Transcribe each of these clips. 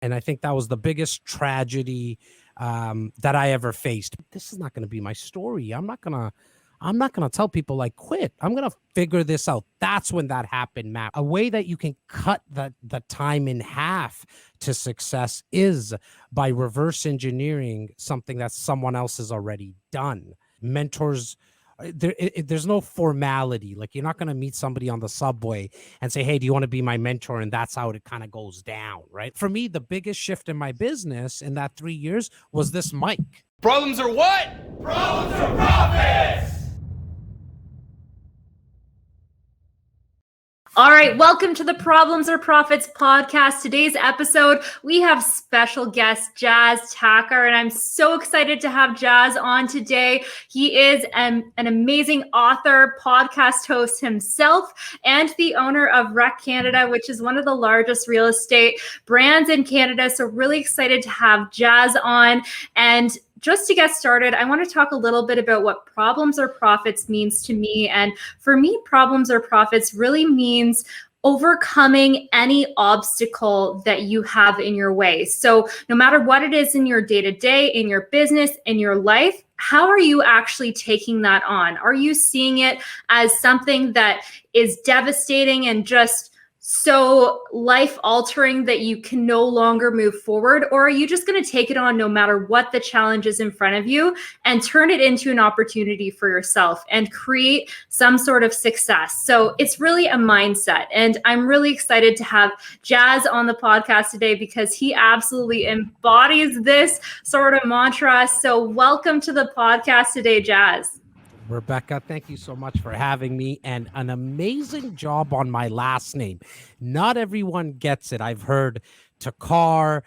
And I think that was the biggest tragedy that I ever faced. This is not going to be my story. I'm not gonna tell people I quit. I'm gonna figure this out. That's when that happened, Matt. A way that you can cut the time in half to success is by reverse engineering something that someone else has already done. Mentors, there's no formality. Like, you're not going to meet somebody on the subway and say, hey, do you want to be my mentor? And that's how it kind of goes down, right? For me, the biggest shift in my business in that 3 years was this mic. Problems are what? Problems are profits! All right, welcome to the Problems or Profits podcast. Today's episode, we have special guest Jazz Takhar, and I'm so excited to have Jazz on today. He is an amazing author, podcast host himself, and the owner of Rec Canada, which is one of the largest real estate brands in Canada. So really excited to have Jazz on. And just to get started, I want to talk a little bit about what problems or profits means to me. And for me, problems or profits really means overcoming any obstacle that you have in your way. So no matter what it is in your day-to-day, in your business, in your life, how are you actually taking that on? Are you seeing it as something that is devastating and just so life-altering that you can no longer move forward? Or are you just going to take it on no matter what the challenge is in front of you and turn it into an opportunity for yourself and create some sort of success? So it's really a mindset. And I'm really excited to have Jazz on the podcast today because he absolutely embodies this sort of mantra. So welcome to the podcast today, Jazz. Rebecca, thank you so much for having me, and an amazing job on my last name. Not everyone gets it. I've heard Takhar,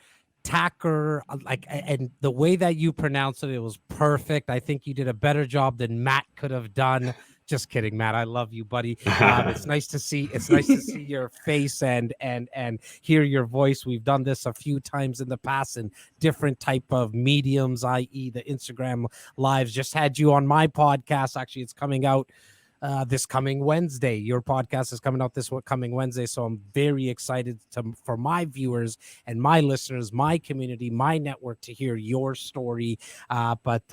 Takhar, and the way that you pronounce it, it was perfect. I think you did a better job than Matt could have done. Just kidding, Matt. I love you, buddy. It's nice to see. It's nice to see your face and hear your voice. We've done this a few times in the past in different type of mediums, i.e., the Instagram lives. Just had you on my podcast. Actually, it's coming out this coming Wednesday. Your podcast is coming out this coming Wednesday, so I'm very excited for my viewers and my listeners, my community, my network to hear your story. But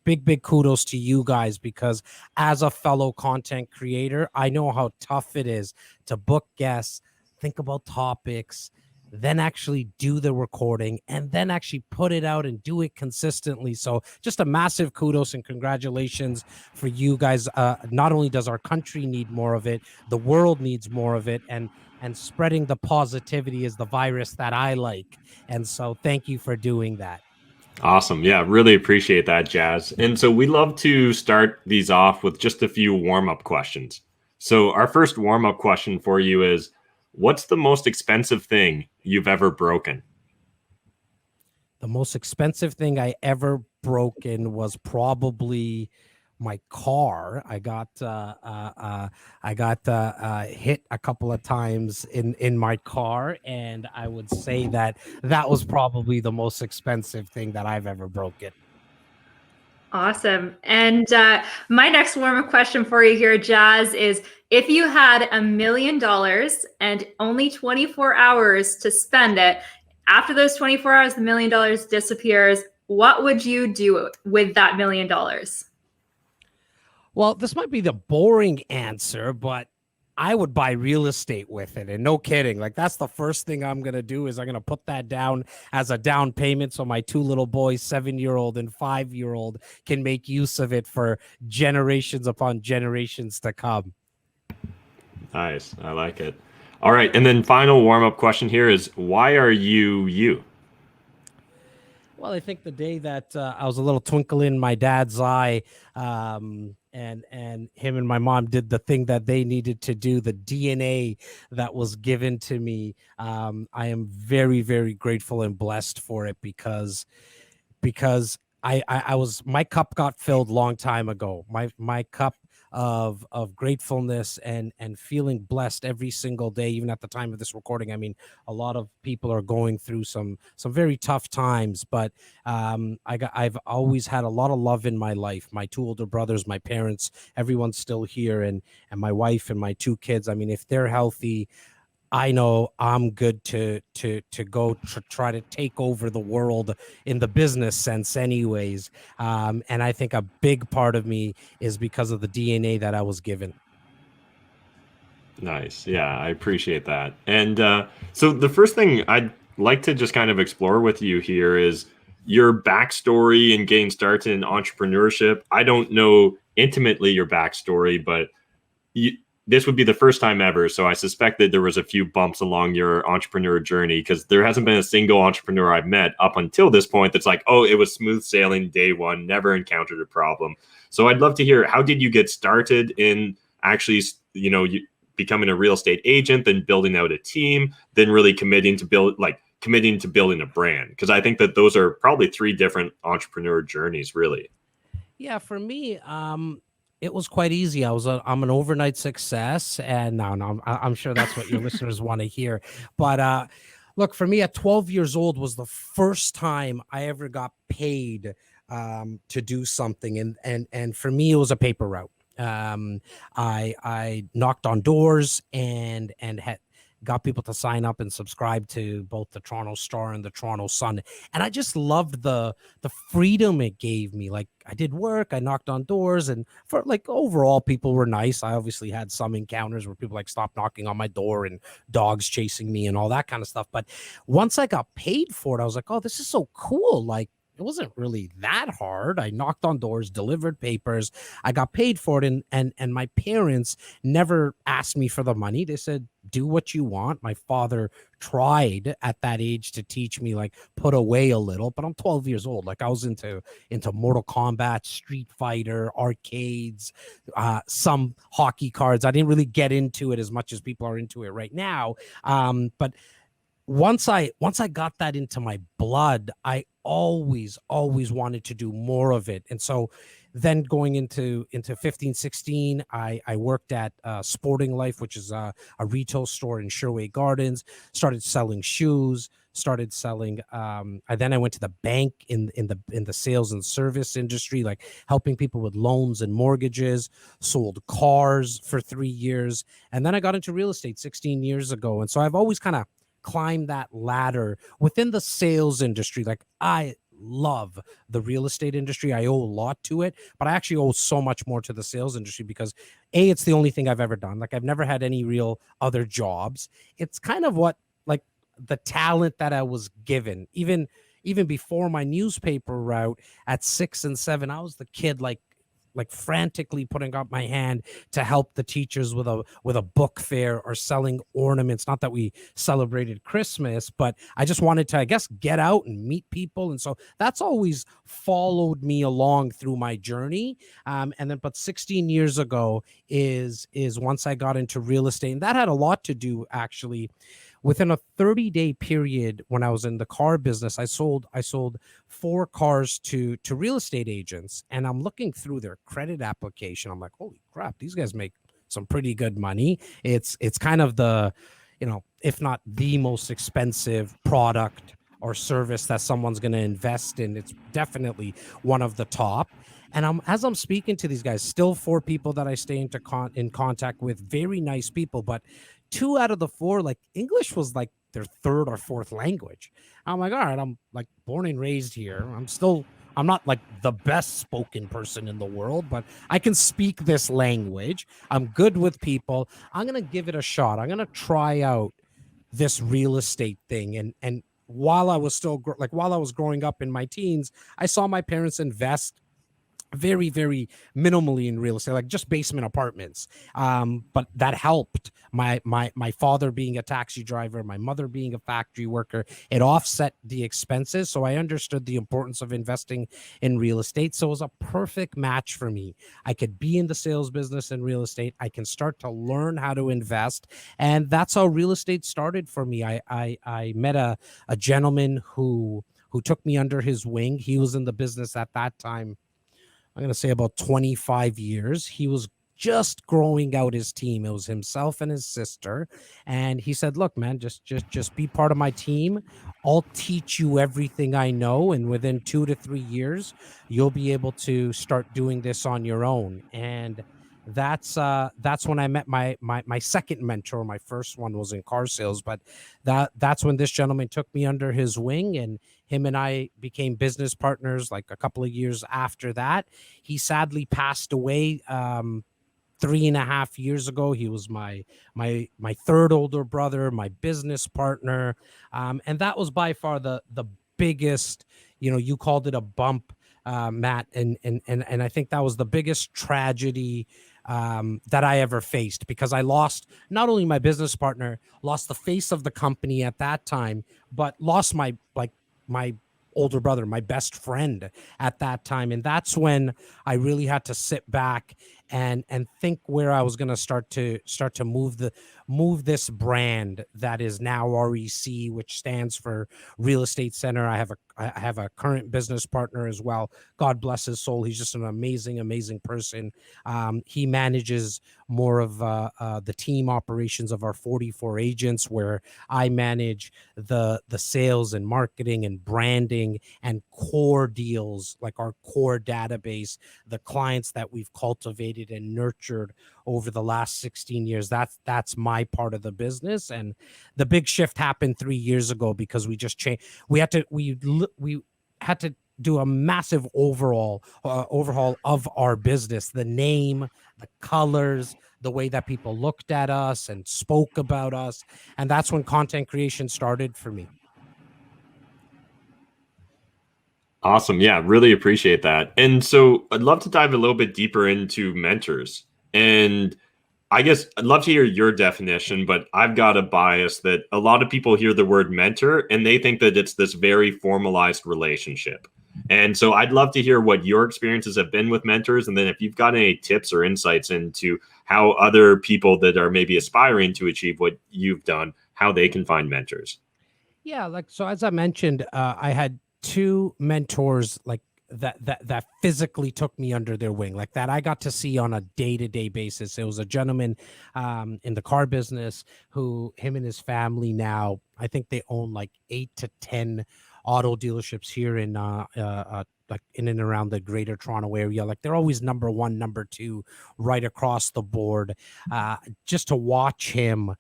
big kudos to you guys, because as a fellow content creator, I know how tough it is to book guests, think about topics, then actually do the recording, and then actually put it out and do it consistently. So just a massive kudos and congratulations for you guys. Not only does our country need more of it, the world needs more of it, and spreading the positivity is the virus that I like. And so thank you for doing that. Awesome. Yeah, really appreciate that, Jazz. And so we love to start these off with just a few warm-up questions. So our first warm-up question for you is, what's the most expensive thing you've ever broken? The most expensive thing I ever broken was probably my car. I got hit a couple of times in my car, and I would say that was probably the most expensive thing that I've ever broken. Awesome. And my next warm-up question for you here, Jazz, is if you had $1 million and only 24 hours to spend it, after those 24 hours, the $1 million disappears, what would you do with that $1 million? Well, this might be the boring answer, but I would buy real estate with it. And no kidding. Like, that's the first thing I'm going to do is I'm going to put that down as a down payment so my two little boys, 7-year-old and 5-year-old, can make use of it for generations upon generations to come. Nice. I like it. All right. And then final warm-up question here is, why are you you? Well, I think the day that I was a little twinkle in my dad's eye, and him and my mom did the thing that they needed to do, the DNA that was given to me. I am very, very grateful and blessed for it because I was, my cup got filled long time ago. My cup of gratefulness and feeling blessed every single day, even at the time of this recording. I mean, a lot of people are going through some very tough times, but I've always had a lot of love in my life. My two older brothers, my parents, everyone's still here, and my wife and my two kids. I mean, if they're healthy, I know I'm good to go try to take over the world in the business sense, anyways. And I think a big part of me is because of the DNA that I was given. Nice. Yeah, I appreciate that. And so the first thing I'd like to just kind of explore with you here is your backstory and getting started in entrepreneurship. I don't know intimately your backstory, but you, this would be the first time ever. So I suspect that there was a few bumps along your entrepreneur journey, because there hasn't been a single entrepreneur I've met up until this point that's like, oh, it was smooth sailing day one, never encountered a problem. So I'd love to hear, how did you get started in actually, becoming a real estate agent, then building out a team, then really committing to building a brand? Because I think that those are probably three different entrepreneur journeys, really. Yeah, for me, it was quite easy. I'm an overnight success, and no, I'm sure that's what your listeners want to hear. But look, for me, at 12 years old was the first time I ever got paid to do something, and for me, it was a paper route. I knocked on doors and had got people to sign up and subscribe to both the Toronto Star and the Toronto Sun, and I just loved the freedom it gave me. Like, I did work, I knocked on doors, and for like overall people were nice. I obviously had some encounters where people like stopped knocking on my door and dogs chasing me and all that kind of stuff. But once I got paid for it, I was like, oh, this is so cool. Like, it wasn't really that hard. I knocked on doors, delivered papers, I got paid for it, and my parents never asked me for the money. They said, do what you want. My father tried at that age to teach me, like, put away a little, but I'm 12 years old. Like, I was into Mortal Kombat, Street Fighter, arcades, some hockey cards. I didn't really get into it as much as people are into it right now. But once I got that into my blood, I always wanted to do more of it. And so then going into 15, 16, I worked at Sporting Life, which is a retail store in Sherway Gardens, started selling shoes, started selling I went to the bank in the sales and service industry, like helping people with loans and mortgages, sold cars for 3 years, and then I got into real estate 16 years ago. And so I've always kind of climb that ladder within the sales industry. Like, I love the real estate industry. I owe a lot to it, but I actually owe so much more to the sales industry because it's the only thing I've ever done. Like, I've never had any real other jobs. It's kind of what, like, the talent that I was given. Even before my newspaper route at 6 and 7, I was the kid like frantically putting up my hand to help the teachers with a book fair or selling ornaments. Not that we celebrated Christmas, but I just wanted to, I guess, get out and meet people. And so that's always followed me along through my journey. But 16 years ago is once I got into real estate, and that had a lot to do, actually, within a 30-day period. When I was in the car business, I sold 4 cars to real estate agents, and I'm looking through their credit application. I'm like, holy crap, these guys make some pretty good money. It's kind of the, if not the most expensive product or service that someone's going to invest in. It's definitely one of the top. And as I'm speaking to these guys, still 4 people that I stay in contact with, very nice people, but 2 out of the 4, like, English was like their 3rd or 4th language. I'm like, all right, I'm like born and raised here. I'm not like the best spoken person in the world, but I can speak this language. I'm good with people. I'm going to give it a shot. I'm going to try out this real estate thing. And while I was while I was growing up in my teens, I saw my parents invest very, very minimally in real estate, like just basement apartments. But that helped. My father being a taxi driver, my mother being a factory worker, it offset the expenses. So I understood the importance of investing in real estate. So it was a perfect match for me. I could be in the sales business and real estate. I can start to learn how to invest. And that's how real estate started for me. I met a gentleman who took me under his wing. He was in the business at that time, I'm going to say, about 25 years. He was just growing out his team. It was himself and his sister. And he said, look, man, just be part of my team. I'll teach you everything I know. And within 2 to 3 years, you'll be able to start doing this on your own. And that's when I met my second mentor. My first one was in car sales, but that's when this gentleman took me under his wing, and him and I became business partners like a couple of years after that. He sadly passed away 3.5 years ago. He was my third older brother, my business partner, and that was by far the biggest. You called it a bump, Matt, and I think that was the biggest tragedy that I ever faced, because I lost not only my business partner, lost the face of the company at that time, but lost my older brother, my best friend at that time. And that's when I really had to sit back and think where I was going to start to move this brand that is now REC, which stands for Real Estate Center. I have a current business partner as well. God bless his soul. He's just an amazing person. He manages more of the team operations of our 44 agents, where I manage the sales and marketing and branding and core deals, like our core database, the clients that we've cultivated and nurtured over the last 16 years. That's my part of the business. And the big shift happened 3 years ago, because we just changed. We had to do a massive overhaul of our business, the name, the colors, the way that people looked at us and spoke about us. And that's when content creation started for me. Awesome. Yeah, really appreciate that. And so I'd love to dive a little bit deeper into mentors. And I guess I'd love to hear your definition, but I've got a bias that a lot of people hear the word mentor and they think that it's this very formalized relationship. And so I'd love to hear what your experiences have been with mentors. And then if you've got any tips or insights into how other people that are maybe aspiring to achieve what you've done, how they can find mentors. Yeah, so as I mentioned, I had two mentors like that physically took me under their wing, like that I got to see on a day-to-day basis. It was a gentleman in the car business who, him and his family now, I think they own like 8 to 10 auto dealerships here in like in and around the greater Toronto area. Like they're always number one, number two, right across the board. Just to watch him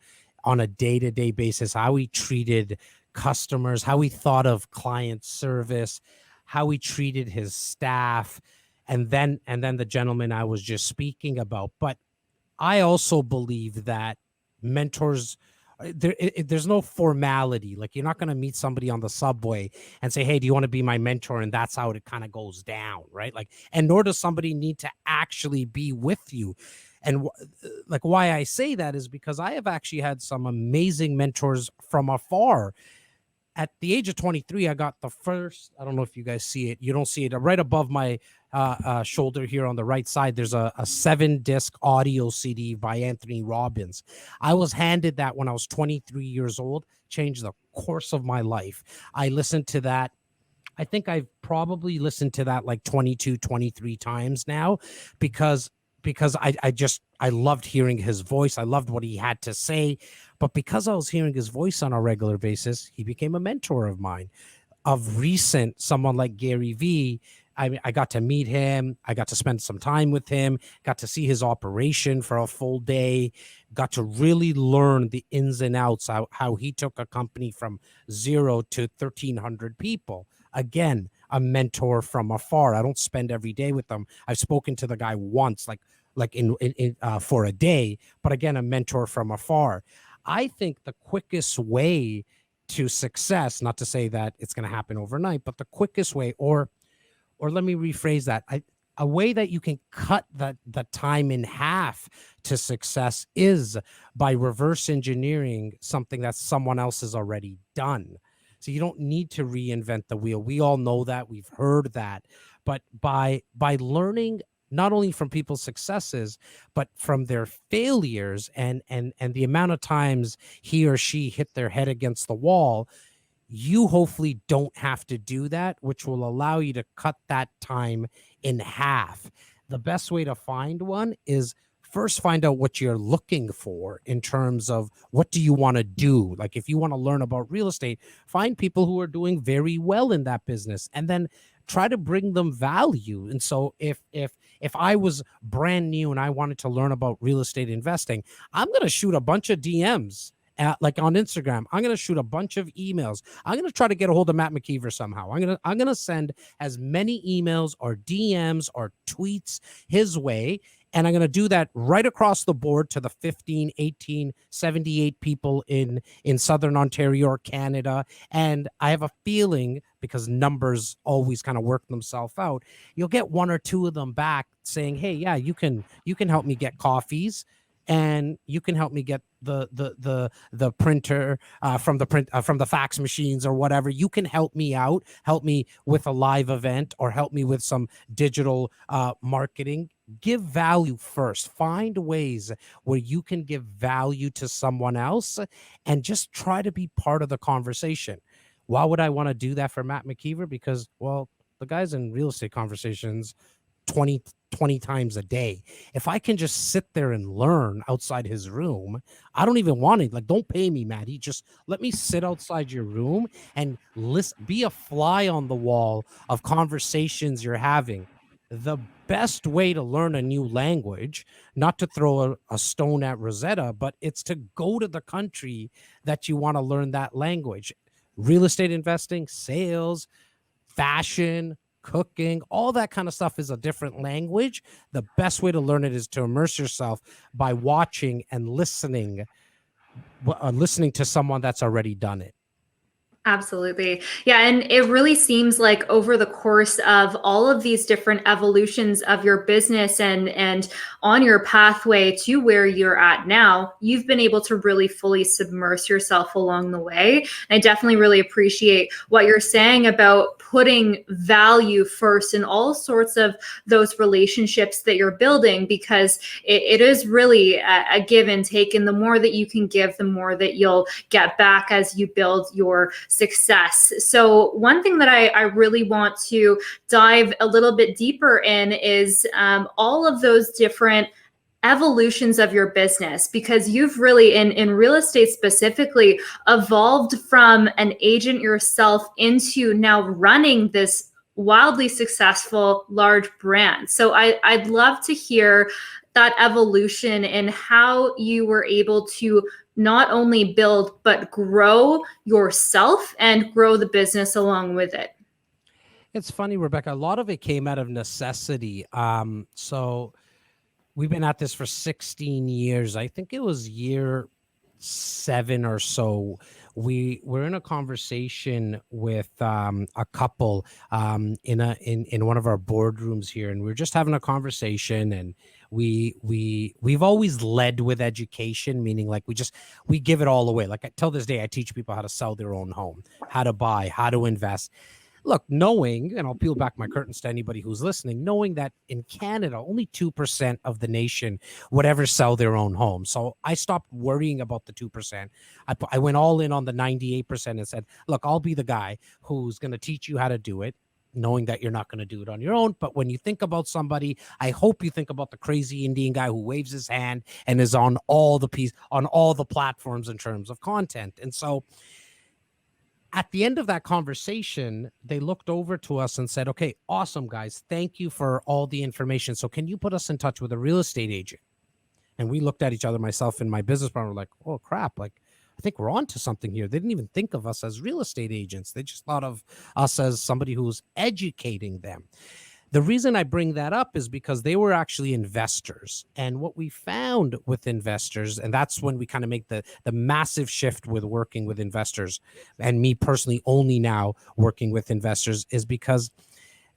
on a day-to-day basis, how he treated customers, how he thought of client service, how he treated his staff, and then the gentleman I was just speaking about. But I also believe that mentors, there's no formality. Like you're not going to meet somebody on the subway and say, hey, do you want to be my mentor? And that's how it kind of goes down, right? Like, and nor does somebody need to actually be with you. And like why I say that is because I have actually had some amazing mentors from afar. At the age of 23, I got the first, I don't know if you guys see it. You don't see it. Right above my shoulder here on the right side, there's a 7-disc audio CD by Anthony Robbins. I was handed that when I was 23 years old, changed the course of my life. I listened to that. I think I've probably listened to that like 22, 23 times now, because I loved hearing his voice. I loved what he had to say. But because I was hearing his voice on a regular basis, he became a mentor of mine. Of recent, someone like Gary Vee, I got to meet him. I got to spend some time with him, got to see his operation for a full day, got to really learn the ins and outs, how he took a company from 0 to 1,300 people. Again, a mentor from afar. I don't spend every day with him. I've spoken to the guy once, like in for a day, but again, a mentor from afar. I think the quickest way to success, not to say that it's going to happen overnight, but the quickest way, or let me rephrase that, a way that you can cut the time in half to success is by reverse engineering something that someone else has already done. So you don't need to reinvent the wheel. We all know that. We've heard that. But by learning not only from people's successes, but from their failures and the amount of times he or she hit their head against the wall, you hopefully don't have to do that, which will allow you to cut that time in half. The best way to find one is first find out what you're looking for in terms of what do you want to do. Like if you want to learn about real estate, find people who are doing very well in that business and then try to bring them value. And so if if I was brand new and I wanted to learn about real estate investing, I'm going to shoot a bunch of DMs like on Instagram. I'm going to shoot a bunch of emails. I'm going to try to get a hold of Matt McKeever somehow. I'm going to send as many emails or DMs or tweets his way. And I'm going to do that right across the board to the 15, 18, 78 people in Southern Ontario or Canada. And I have a feeling, because numbers always kind of work themselves out, you'll get one or two of them back saying, hey, yeah, you can help me get coffees, and you can help me get the printer from the fax machines or whatever. You can help me out, help me with a live event, or help me with some digital marketing. Give value first. Find ways where you can give value to someone else and just try to be part of the conversation. Why would I want to do that for Matt McKeever? Because, well, the guy's in real estate conversations 20 times a day. If I can just sit there and learn outside his room, I don't even want it. Like, don't pay me, Maddie. Just let me sit outside your room and listen, be a fly on the wall of conversations you're having. The best way to learn a new language, not to throw a stone at Rosetta, but it's to go to the country that you want to learn that language. Real estate investing, sales, fashion, cooking, all that kind of stuff is a different language. The best way to learn it is to immerse yourself by watching and listening to someone that's already done it. Absolutely. Yeah. And it really seems like over the course of all of these different evolutions of your business and on your pathway to where you're at now, you've been able to really fully submerge yourself along the way. And I definitely really appreciate what you're saying about putting value first in all sorts of those relationships that you're building, because it is really a give and take. And the more that you can give, the more that you'll get back as you build your success. So one thing that I really want to dive a little bit deeper in is all of those different evolutions of your business, because you've really in real estate specifically evolved from an agent yourself into now running this wildly successful large brand. So I'd love to hear that evolution and how you were able to not only build, but grow yourself and grow the business along with it. It's funny, Rebecca, a lot of it came out of necessity. So we've been at this for 16 years. I think it was year 7 or so. We were in a conversation with a couple in one of our boardrooms here, and we were just having a conversation, and we've always led with education, meaning like we give it all away. Like till this day, I teach people how to sell their own home, how to buy, how to invest. Look, knowing, and I'll peel back my curtains to anybody who's listening, knowing that in Canada, only 2% of the nation would ever sell their own home. So I stopped worrying about the 2%. I went all in on the 98% and said, look, I'll be the guy who's going to teach you how to do it, knowing that you're not going to do it on your own. But when you think about somebody, I hope you think about the crazy Indian guy who waves his hand and is on all the platforms in terms of content. And so at the end of that conversation, they looked over to us and said, okay, awesome, guys. Thank you for all the information. So can you put us in touch with a real estate agent? And we looked at each other, myself and my business partner, were like, oh, crap. Like, I think we're on to something here. They didn't even think of us as real estate agents. They just thought of us as somebody who's educating them. The reason I bring that up is because they were actually investors. And what we found with investors, and that's when we kind of make the massive shift with working with investors, and me personally only now working with investors, is because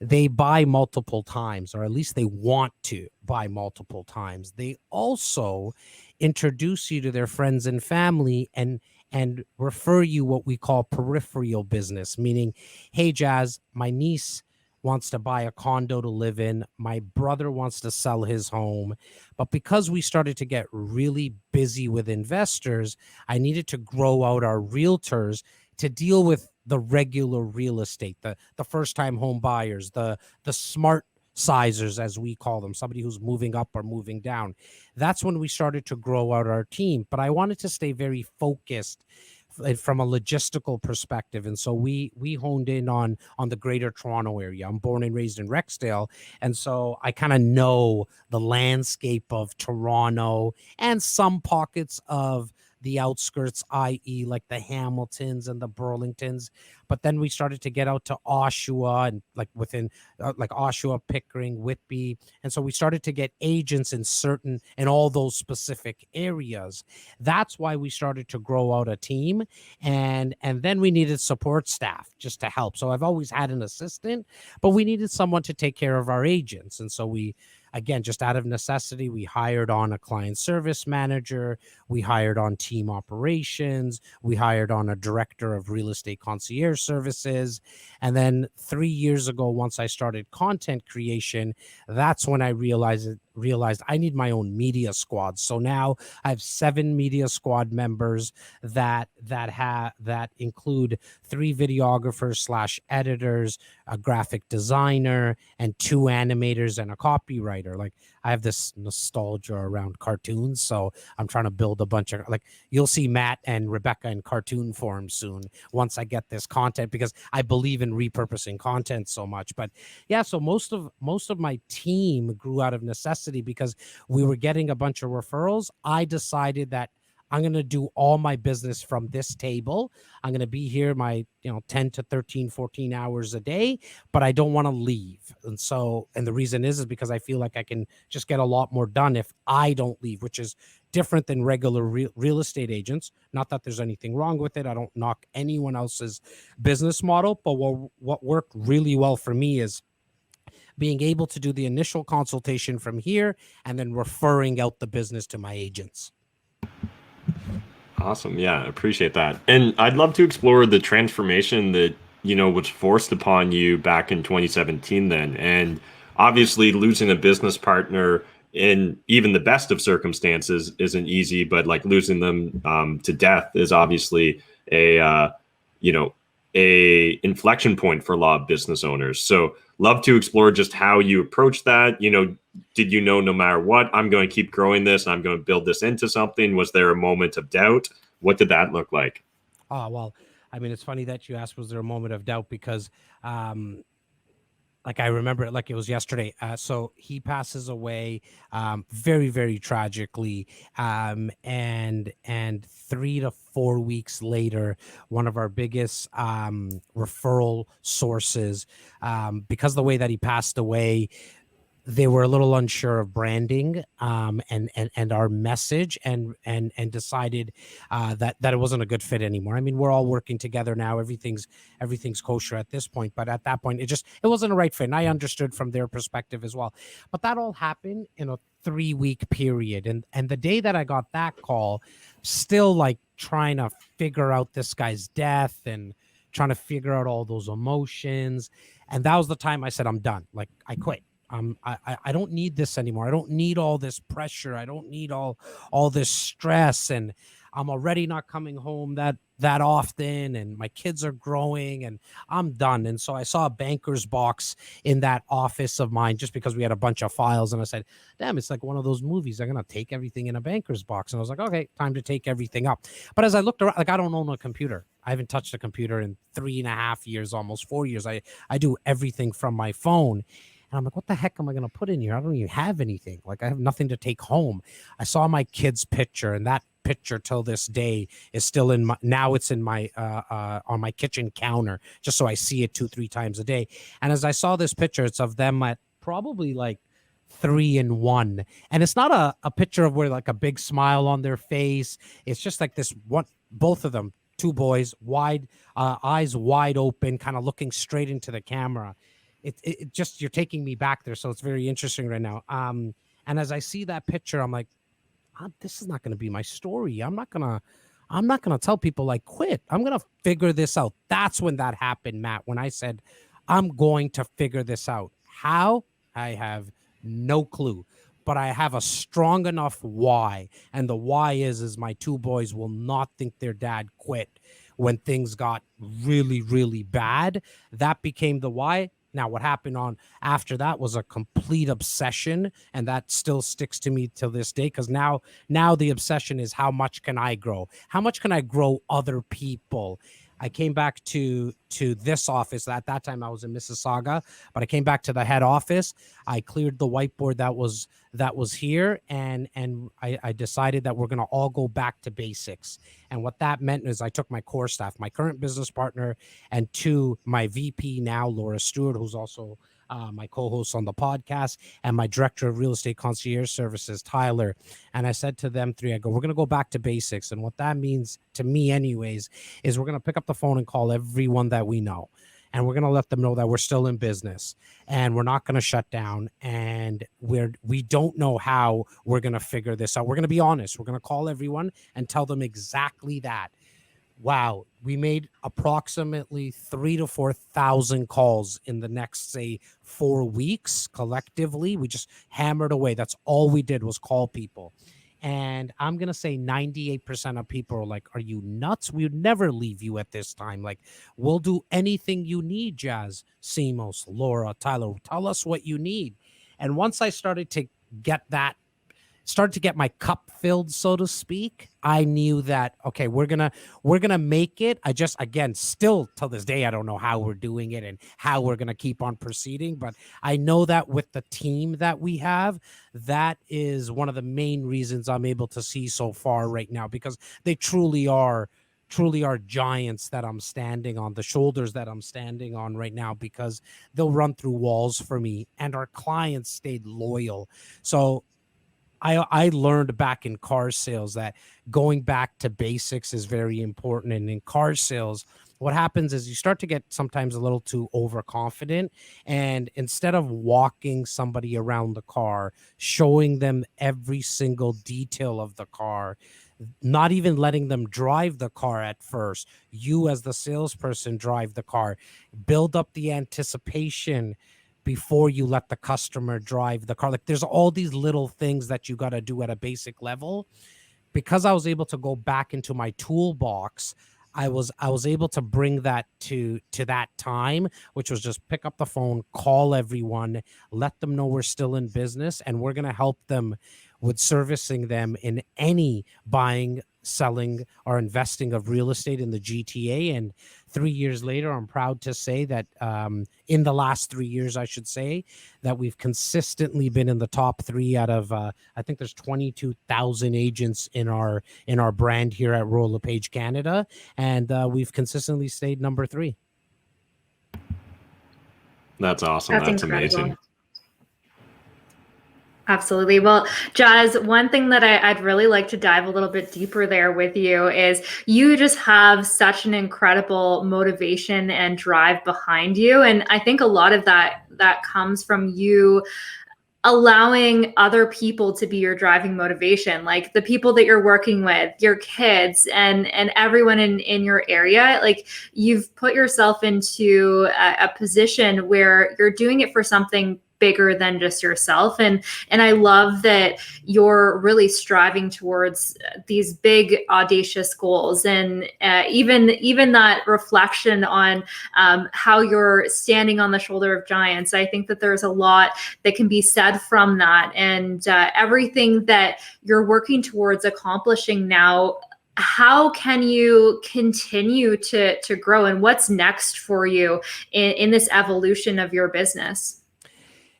they buy multiple times, or at least they want to buy multiple times. They also introduce you to their friends and family and refer you what we call peripheral business, meaning, hey, Jazz, my niece wants to buy a condo to live in. My brother wants to sell his home. But because we started to get really busy with investors, I needed to grow out our realtors to deal with the regular real estate, the first-time home buyers, the smart sizers, as we call them, somebody who's moving up or moving down. That's when we started to grow out our team. But I wanted to stay very focused from a logistical perspective. And so we honed in on the greater Toronto area. I'm born and raised in Rexdale, and so I kind of know the landscape of Toronto and some pockets of the outskirts, i.e., like the Hamiltons and the Burlingtons. But then we started to get out to Oshawa and like within like Oshawa, Pickering, Whitby. And so we started to get agents in all those specific areas. That's why we started to grow out a team. And then we needed support staff just to help. So I've always had an assistant, but we needed someone to take care of our agents. And so we, again, just out of necessity, we hired on a client service manager, we hired on team operations, we hired on a director of real estate concierge services. And then 3 years ago, once I started content creation, that's when I realized I need my own media squad. So now I have 7 media squad members that include 3 videographers / editors, a graphic designer, and 2 animators and a copywriter. Like, I have this nostalgia around cartoons, so I'm trying to build a bunch of, like, you'll see Matt and Rebecca in cartoon form soon once I get this content, because I believe in repurposing content so much. But yeah, so most of my team grew out of necessity because we were getting a bunch of referrals. I decided that I'm going to do all my business from this table. I'm going to be here my 10 to 13, 14 hours a day, but I don't want to leave. And the reason is because I feel like I can just get a lot more done if I don't leave, which is different than regular real estate agents. Not that there's anything wrong with it. I don't knock anyone else's business model, but what worked really well for me is being able to do the initial consultation from here and then referring out the business to my agents. Awesome. Yeah, appreciate that. And I'd love to explore the transformation that, was forced upon you back in 2017 then. And obviously losing a business partner in even the best of circumstances isn't easy, but like losing them to death is obviously a inflection point for a lot of business owners. So love to explore just how you approach that. Did you know no matter what, I'm going to keep growing this and I'm going to build this into something? Was there a moment of doubt? What did that look like? Oh, well, I mean, it's funny that you asked, was there a moment of doubt? Because like, I remember it like it was yesterday. So he passes away very, very tragically. And 3 to 4 weeks later, one of our biggest referral sources, because of the way that he passed away, they were a little unsure of branding and our message and decided that it wasn't a good fit anymore. I mean, we're all working together now. Everything's kosher at this point, but at that point, it wasn't a right fit. And I understood from their perspective as well. But that all happened in a 3-week period. And the day that I got that call, still like trying to figure out this guy's death and trying to figure out all those emotions. And that was the time I said, I'm done. Like, I quit. I don't need this anymore. I don't need all this pressure. I don't need all this stress. And I'm already not coming home that often. And my kids are growing and I'm done. And so I saw a banker's box in that office of mine just because we had a bunch of files. And I said, damn, it's like one of those movies. They're going to take everything in a banker's box. And I was like, okay, time to take everything up. But as I looked around, like, I don't own a computer. I haven't touched a computer in 3.5 years, almost 4 years. I do everything from my phone. And I'm like, what the heck am I going to put in here? I don't even have anything. Like, I have nothing to take home. I saw my kid's picture, and that picture till this day is still in my, now it's in my, on my kitchen counter, just so I see it 2-3 times a day. And as I saw this picture, it's of them at probably like 3 and 1. And it's not a picture of where like a big smile on their face. It's just like this one, both of them, 2 boys, wide, eyes wide open, kind of looking straight into the camera. It just, you're taking me back there. So it's very interesting right now. And as I see that picture, I'm like, this is not going to be my story. I'm not going to tell people I quit. I'm going to figure this out. That's when that happened, Matt, when I said, I'm going to figure this out. How? I have no clue, but I have a strong enough why. And the why is my 2 boys will not think their dad quit when things got really, really bad. That became the why. Now, what happened on after that was a complete obsession, and that still sticks to me till this day. Because now the obsession is, how much can I grow? How much can I grow other people? I came back to this office. At that time, I was in Mississauga, but I came back to the head office. I cleared the whiteboard that was here, and I decided that we're going to all go back to basics. And what that meant is I took my core staff, my current business partner, and my VP now, Laura Stewart, who's also my co-host on the podcast, and my director of real estate concierge services, Tyler. And I said to them three, I go, we're going to go back to basics. And what that means to me anyways, is we're going to pick up the phone and call everyone that we know. And we're going to let them know that we're still in business and we're not going to shut down. And we don't know how we're going to figure this out. We're going to be honest. We're going to call everyone and tell them exactly that. Wow, we made approximately 3,000 to 4,000 calls in the next, say, 4 weeks collectively. We just hammered away. That's all we did was call people. And I'm going to say 98% of people are like, are you nuts? We would never leave you at this time. Like, we'll do anything you need, Jazz, Simos, Laura, Tyler. Tell us what you need. And once I started to get my cup filled, so to speak, I knew that, okay, we're gonna make it. I just, again, still till this day, I don't know how we're doing it and how we're gonna keep on proceeding, but I know that with the team that we have, that is one of the main reasons I'm able to see so far right now, because they truly are giants that I'm standing on, the shoulders that I'm standing on right now, because they'll run through walls for me, and our clients stayed loyal. So I learned back in car sales that going back to basics is very important. And in car sales, what happens is you start to get sometimes a little too overconfident. And instead of walking somebody around the car, showing them every single detail of the car, not even letting them drive the car at first, you as the salesperson drive the car, build up the anticipation before you let the customer drive the car. Like, there's all these little things that you got to do at a basic level. Because I was able to go back into my toolbox, I was able to bring that to that time, which was just pick up the phone, call everyone, let them know we're still in business, and we're going to help them with servicing them in any buying, selling, or investing of real estate in the GTA. And 3 years later, I'm proud to say that in the last 3 years, I should say, that we've consistently been in the top three out of, I think there's 22,000 agents in our brand here at Royal LePage Canada. And we've consistently stayed number 3. That's awesome. That's amazing. Absolutely. Well, Jazz, one thing that I'd really like to dive a little bit deeper there with you is you just have such an incredible motivation and drive behind you. And I think a lot of that comes from you allowing other people to be your driving motivation, like the people that you're working with, your kids, and everyone in your area. Like, you've put yourself into a position where you're doing it for something bigger than just yourself. And I love that you're really striving towards these big, audacious goals. And even that reflection on how you're standing on the shoulder of giants. I think that there's a lot that can be said from that. And everything that you're working towards accomplishing now, how can you continue to grow, and what's next for you in this evolution of your business?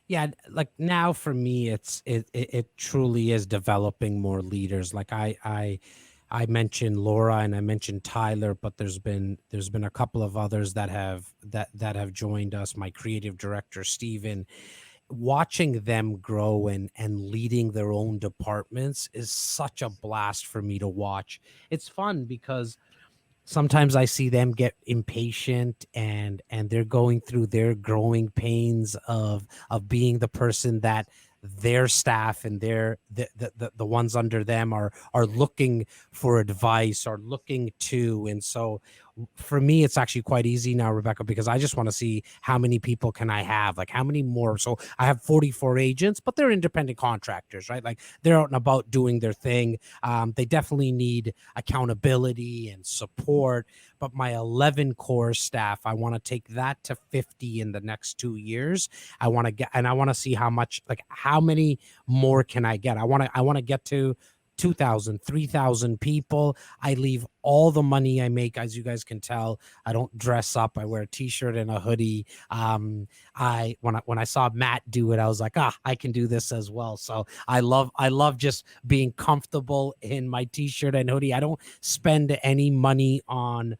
Yeah, like now for me, it truly is developing more leaders. Like I mentioned Laura and I mentioned Tyler, but there's been a couple of others that have joined us. My creative director Steven, watching them grow and leading their own departments is such a blast for me to watch. It's fun because sometimes I see them get impatient and they're going through their growing pains of being the person that their staff and the ones under them are looking for advice or looking to. And so For me, it's actually quite easy now, Rebecca, because I just want to see how many people can I have, like how many more. So I have 44 agents, but they're independent contractors, right? Like they're out and about doing their thing. They definitely need accountability and support. But my 11 core staff, I want to take that to 50 in the next 2 years. I want to get, and I want to see how much, like how many more can I get? I want to get to 2,000, 3,000 people. I leave all the money I make, as you guys can tell. I don't dress up. I wear a t-shirt and a hoodie. When I saw Matt do it, I was like, I can do this as well. So I love just being comfortable in my t-shirt and hoodie. I don't spend any money on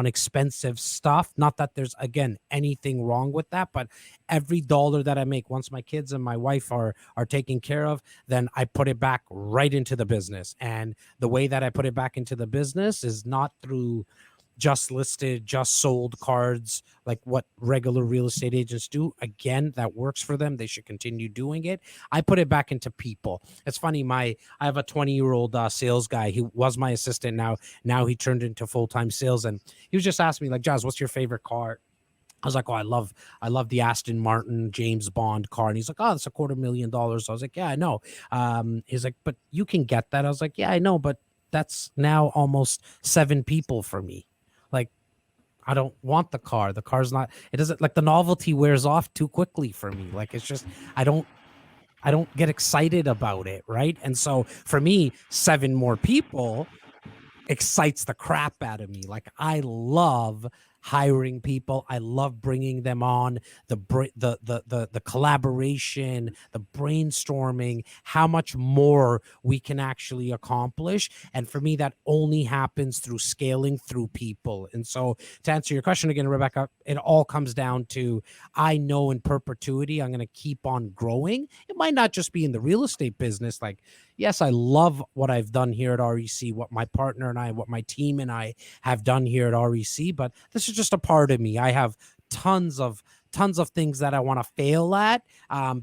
expensive stuff. Not that there's, again, anything wrong with that, but every dollar that I make, once my kids and my wife are taken care of, then I put it back right into the business. And the way that I put it back into the business is not through just listed, just sold cards, like what regular real estate agents do. Again, that works for them. They should continue doing it. I put it back into people. It's funny. I have a 20-year-old sales guy. He was my assistant. Now he turned into full-time sales. And he was just asking me like, Jazz, what's your favorite car? I was like, I love the Aston Martin James Bond car. And he's like, that's $250,000. I was like, yeah, I know. He's like, but you can get that. I was like, yeah, I know, but that's now almost 7 people for me. Like, I don't want the car. The car's not, it doesn't, like, the novelty wears off too quickly for me. Like, it's just, I don't get excited about it. Right. And so for me, 7 more people excites the crap out of me. Like, I love hiring people. I love bringing them on, the collaboration, the brainstorming, how much more we can actually accomplish. And for me, that only happens through scaling through people. And so to answer your question again, Rebecca, it all comes down to, I know in perpetuity, I'm going to keep on growing. It might not just be in the real estate business. Like, yes, I love what I've done here at REC, what my partner and I, what my team and I have done here at REC, but this is just a part of me. I have tons of things that I want to fail at,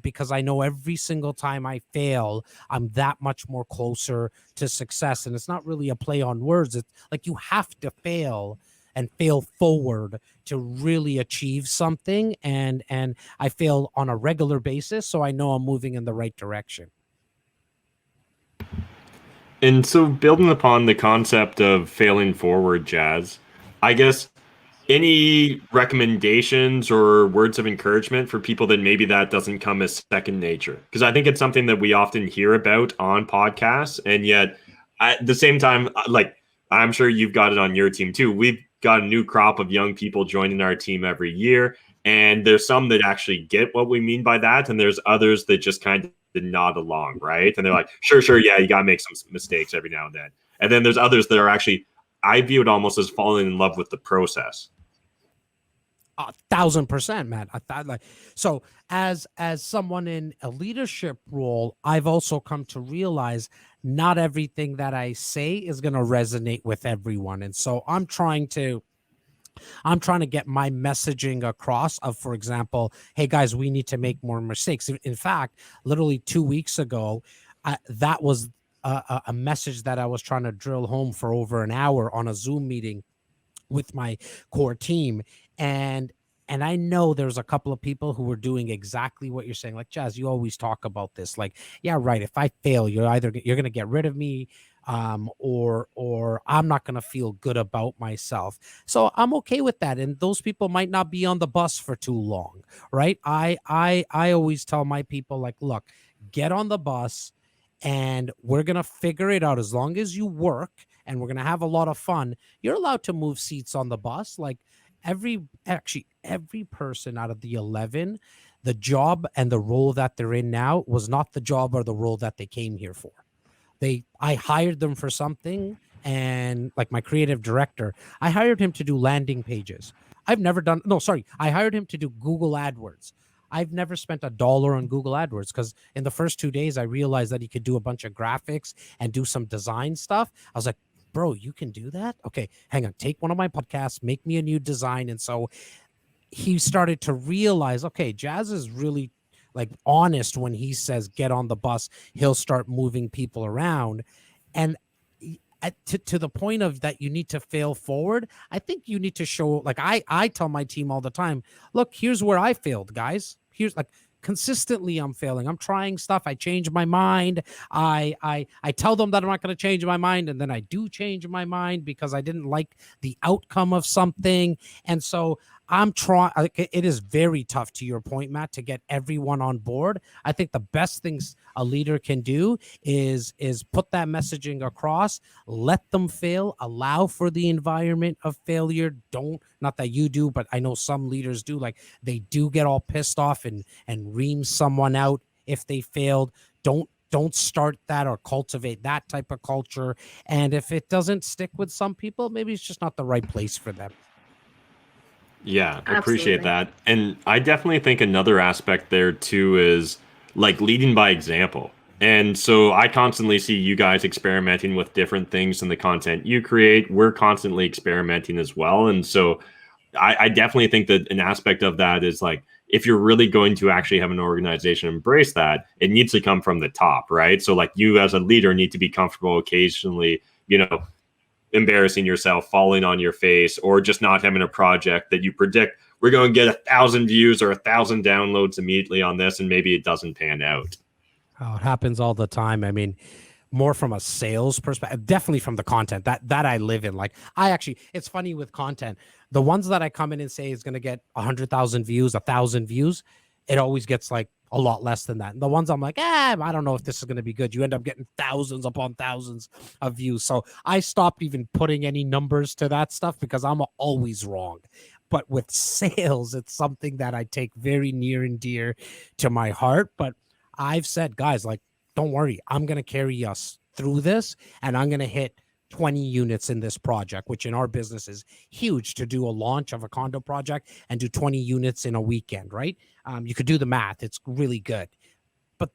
because I know every single time I fail, I'm that much more closer to success. And it's not really a play on words. It's like you have to fail and fail forward to really achieve something. And I fail on a regular basis, so I know I'm moving in the right direction. And so, building upon the concept of failing forward, Jazz, I guess any recommendations or words of encouragement for people that maybe that doesn't come as second nature? Because I think it's something that we often hear about on podcasts, and yet at the same time, like, I'm sure you've got it on your team too. We've got a new crop of young people joining our team every year, and there's some that actually get what we mean by that, and there's others that just kind of nod along, right? And they're like, sure, yeah, you gotta make some mistakes every now and then. And then there's others that are actually, I view it almost as falling in love with the process. 1,000%, Matt. I thought, like, so as someone in a leadership role, I've also come to realize not everything that I say is going to resonate with everyone. And so I'm trying to get my messaging across of, for example, hey guys, we need to make more mistakes. In fact, literally 2 weeks ago, that was a message that I was trying to drill home for over an hour on a Zoom meeting with my core team. And I know there's a couple of people who were doing exactly what you're saying. Like, Jazz, you always talk about this. Like, yeah, right. If I fail, you're going to get rid of me, or I'm not going to feel good about myself. So I'm okay with that. And those people might not be on the bus for too long, right? I always tell my people, like, look, get on the bus and we're going to figure it out. As long as you work and we're going to have a lot of fun, you're allowed to move seats on the bus. Like, every person out of the 11, the job and the role that they're in now was not the job or the role that they came here for. I hired them for something. And like my creative director, I hired him to do landing pages. I hired him to do Google AdWords. I've never spent $1 on Google AdWords, because in the first 2 days I realized that he could do a bunch of graphics and do some design stuff. I was like, bro, you can do that? Okay, hang on. Take one of my podcasts, make me a new design. And so he started to realize, okay, Jazz is really like honest when he says get on the bus. He'll start moving people around. And to the point of that you need to fail forward. I think you need to show, like I tell my team all the time, look, here's where I failed, guys. Here's like consistently I'm failing. I'm trying stuff. I change my mind. I tell them that I'm not going to change my mind, and then I do change my mind because I didn't like the outcome of something. And so I'm trying. It is very tough, to your point, Matt, to get everyone on board. I think the best things a leader can do is put that messaging across, let them fail, allow for the environment of failure. Don't, not that you do, but I know some leaders do, like they do get all pissed off and ream someone out if they failed. Don't start that or cultivate that type of culture. And if it doesn't stick with some people, maybe it's just not the right place for them. Yeah, appreciate Absolutely. that. And I definitely think another aspect there too is like leading by example. And so I constantly see you guys experimenting with different things in the content you create. We're constantly experimenting as well. And so I definitely think that an aspect of that is like, if you're really going to actually have an organization embrace that, it needs to come from the top, right? So like you as a leader need to be comfortable occasionally, embarrassing yourself, falling on your face, or just not having a project that you predict we're going to get 1,000 views or 1,000 downloads immediately on this, and maybe it doesn't pan out. Oh, it happens all the time. I mean, more from a sales perspective, definitely from the content that I live in. Like it's funny with content, the ones that I come in and say is going to get 100,000 views, 1,000 views, it always gets like a lot less than that. And the ones I'm like, I don't know if this is going to be good, you end up getting thousands upon thousands of views. So I stopped even putting any numbers to that stuff because I'm always wrong. But with sales, it's something that I take very near and dear to my heart. But I've said, guys, like, don't worry, I'm going to carry us through this, and I'm going to hit 20 units in this project, which in our business is huge to do a launch of a condo project and do 20 units in a weekend, right? You could do the math. It's really good. But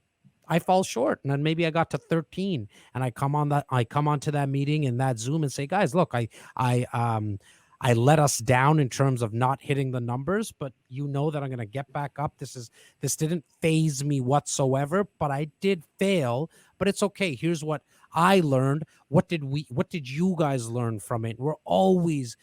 I fall short, and then maybe I got to 13, and I come onto that meeting in that Zoom and say, guys, look, I let us down in terms of not hitting the numbers, but you know that I'm going to get back up. This didn't phase me whatsoever, but I did fail, but it's okay. Here's what I learned. What did you guys learn from it? We're always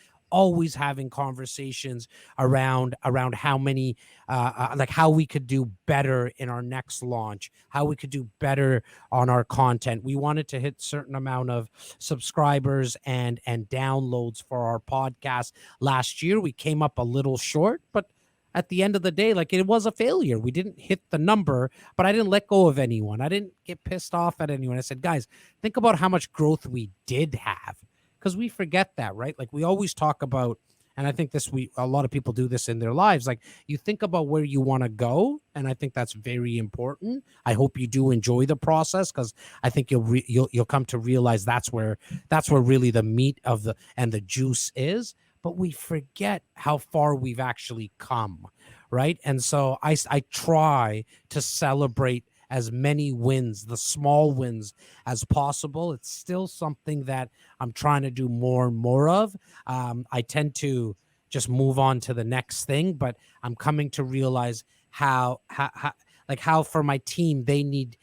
having conversations around how many like how we could do better in our next launch, how we could do better on our content. We wanted to hit certain amount of subscribers and downloads for our podcast last year. We came up a little short, but at the end of the day, like, it was a failure. We didn't hit the number, but I didn't let go of anyone. I didn't get pissed off at anyone. I said, guys, think about how much growth we did have, because we forget that, right? Like, we always talk about, and I think a lot of people do this in their lives. Like, you think about where you want to go, and I think that's very important. I hope you do enjoy the process, because I think you'll come to realize that's where really the meat of the juice is. But we forget how far we've actually come, right? And so I try to celebrate as many wins, the small wins, as possible. It's still something that I'm trying to do more and more of. I tend to just move on to the next thing, but I'm coming to realize how for my team, they need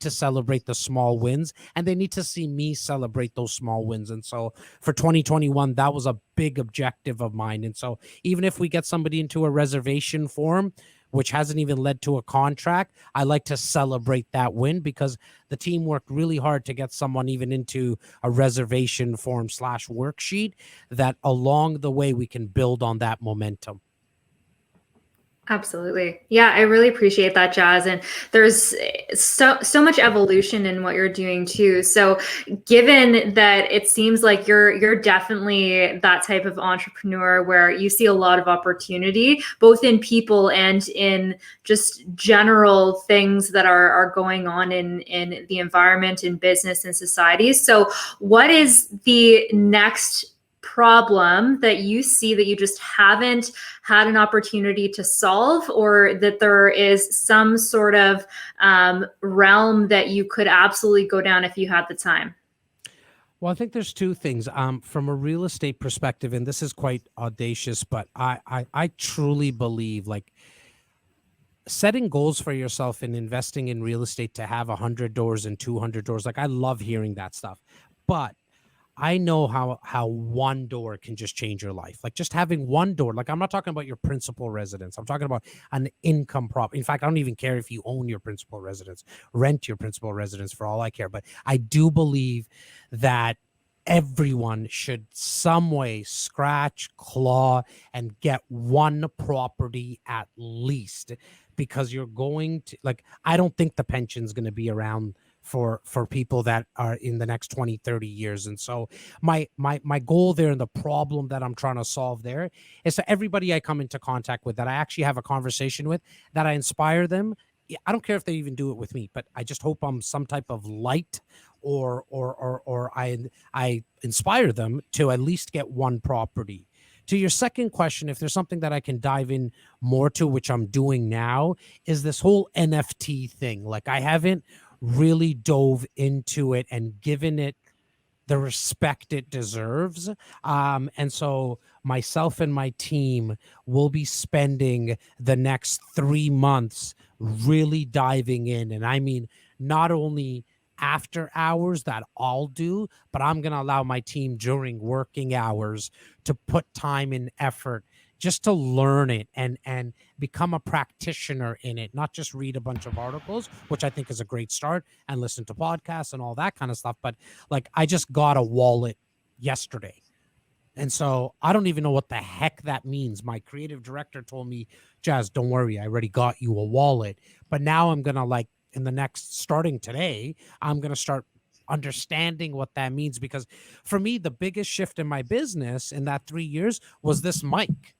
to celebrate the small wins, and they need to see me celebrate those small wins. And so for 2021, that was a big objective of mine. And so even if we get somebody into a reservation form, which hasn't even led to a contract, I like to celebrate that win, because the team worked really hard to get someone even into a reservation form / worksheet, that along the way we can build on that momentum. Absolutely. Yeah, I really appreciate that, Jazz. And there's so much evolution in what you're doing too. So given that it seems like you're definitely that type of entrepreneur where you see a lot of opportunity, both in people and in just general things that are going on in the environment, in business and society. So what is the next problem that you see that you just haven't had an opportunity to solve, or that there is some sort of realm that you could absolutely go down if you had the time? Well, I think there's two things. From a real estate perspective, and this is quite audacious, but I truly believe, like, setting goals for yourself and investing in real estate to have 100 doors and 200 doors. Like, I love hearing that stuff, but I know how one door can just change your life. Like just having one door. Like I'm not talking about your principal residence. I'm talking about an income prop. In fact, I don't even care if you own your principal residence, rent your principal residence for all I care. But I do believe that everyone should some way scratch, claw, and get one property at least, because you're going to, like, I don't think the pension's going to be around for people that are in the next 20-30 years. And so my goal there, and the problem that I'm trying to solve there, is to everybody I come into contact with, that I actually have a conversation with, that I inspire them. I don't care if they even do it with me, but I just hope I'm some type of light, or I inspire them to at least get one property. To your second question, if there's something that I can dive in more to, which I'm doing now, is this whole NFT thing. Like I haven't really dove into it and given it the respect it deserves. And so myself and my team will be spending the next 3 months really diving in. And I mean, not only after hours that I'll do, but I'm going to allow my team during working hours to put time and effort just to learn it and become a practitioner in it, not just read a bunch of articles, which I think is a great start, and listen to podcasts and all that kind of stuff. But like, I just got a wallet yesterday. And so I don't even know what the heck that means. My creative director told me, Jazz, don't worry, I already got you a wallet. But now I'm going to, like, in the next, starting today, I'm going to start understanding what that means. Because for me, the biggest shift in my business in that 3 years was this mic.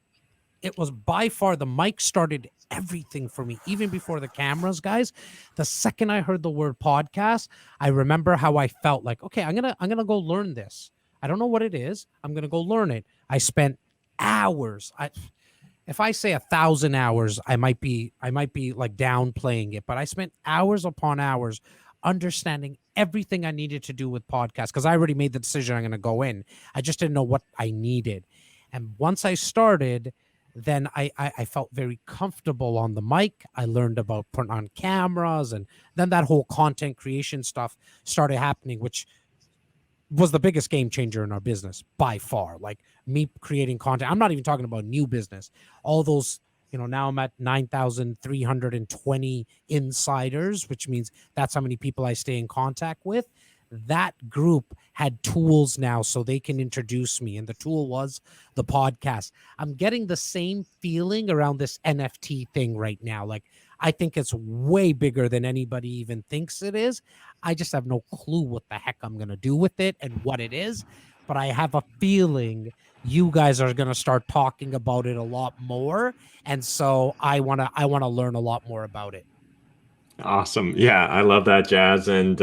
It was by far, the mic started everything for me, even before the cameras, guys. The second I heard the word podcast, I remember how I felt. Like, okay, I'm gonna go learn this. I don't know what it is. I'm gonna go learn it. I spent hours. If I say 1,000 hours, I might be like downplaying it, but I spent hours upon hours understanding everything I needed to do with podcasts, because I already made the decision I'm going to go in. I just didn't know what I needed. And once I started, then I felt very comfortable on the mic. I learned about putting on cameras, and then that whole content creation stuff started happening, which was the biggest game changer in our business by far. Like me creating content. I'm not even talking about new business. All those, now I'm at 9,320 insiders, which means that's how many people I stay in contact with. That group had tools now so they can introduce me. And the tool was the podcast. I'm getting the same feeling around this NFT thing right now. Like, I think it's way bigger than anybody even thinks it is. I just have no clue what the heck I'm going to do with it and what it is. But I have a feeling you guys are going to start talking about it a lot more. And so I want to learn a lot more about it. Awesome. Yeah, I love that, Jazz. And,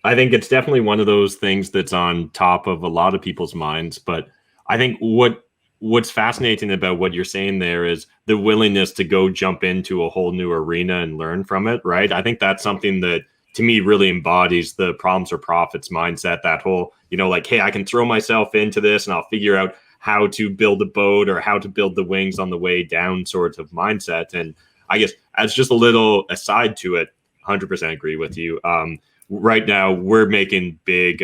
I think it's definitely one of those things that's on top of a lot of people's minds. But I think what's fascinating about what you're saying there is the willingness to go jump into a whole new arena and learn from it, right? I think that's something that, to me, really embodies the problems or profits mindset. That whole, like, hey, I can throw myself into this and I'll figure out how to build a boat or how to build the wings on the way down sort of mindset. And I guess as just a little aside to it, 100% agree with you. Right now, we're making big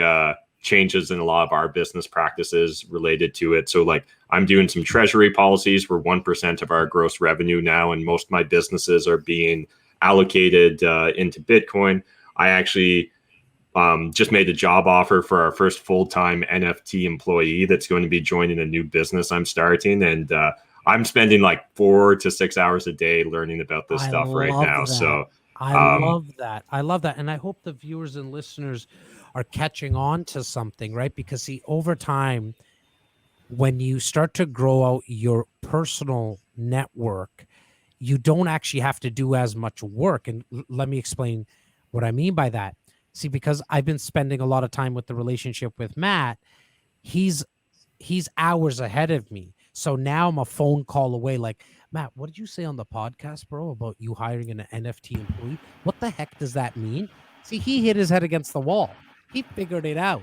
changes in a lot of our business practices related to it. So, like, I'm doing some treasury policies for 1% of our gross revenue now, and most of my businesses are being allocated into Bitcoin. I actually just made a job offer for our first full-time NFT employee that's going to be joining a new business I'm starting. And I'm spending like 4 to 6 hours a day learning about this stuff right now. That. So I love that. I love that. And I hope the viewers and listeners are catching on to something, right? Because see, over time, when you start to grow out your personal network, you don't actually have to do as much work. And let me explain what I mean by that. See, because I've been spending a lot of time with the relationship with Matt, he's hours ahead of me. So now I'm a phone call away. Like, Matt, what did you say on the podcast, bro, about you hiring an NFT employee? What the heck does that mean? See, he hit his head against the wall. He figured it out.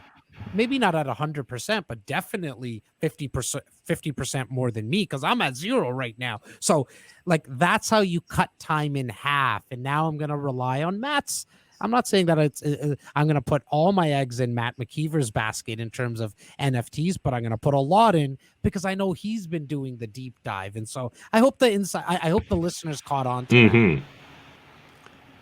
Maybe not at 100%, but definitely 50% more than me, because I'm at 0 right now. So, like, that's how you cut time in half. And now I'm going to rely on Matt's I'm not saying that I'm going to put all my eggs in Matt McKeever's basket in terms of NFTs, but I'm going to put a lot in because I know he's been doing the deep dive. And so I hope I hope the listeners caught on to that.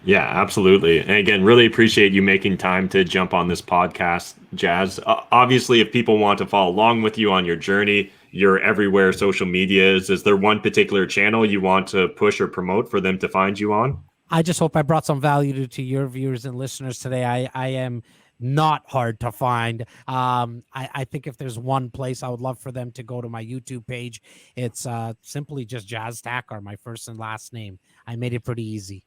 Yeah, absolutely. And again, really appreciate you making time to jump on this podcast, Jazz. Obviously, if people want to follow along with you on your journey, you're everywhere social media is there one particular channel you want to push or promote for them to find you on? I just hope I brought some value to your viewers and listeners today. I am not hard to find. I think if there's one place I would love for them to go to my YouTube page, it's simply just Jazz Takhar, my first and last name. I made it pretty easy.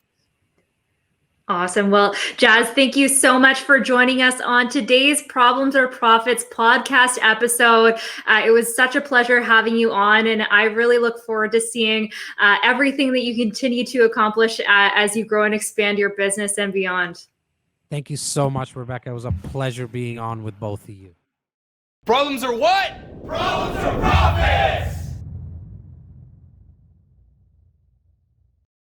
Awesome. Well, Jazz, thank you so much for joining us on today's Problems or Profits podcast episode. It was such a pleasure having you on, and I really look forward to seeing everything that you continue to accomplish as you grow and expand your business and beyond. Thank you so much, Rebecca. It was a pleasure being on with both of you. Problems are what? Problems are profit!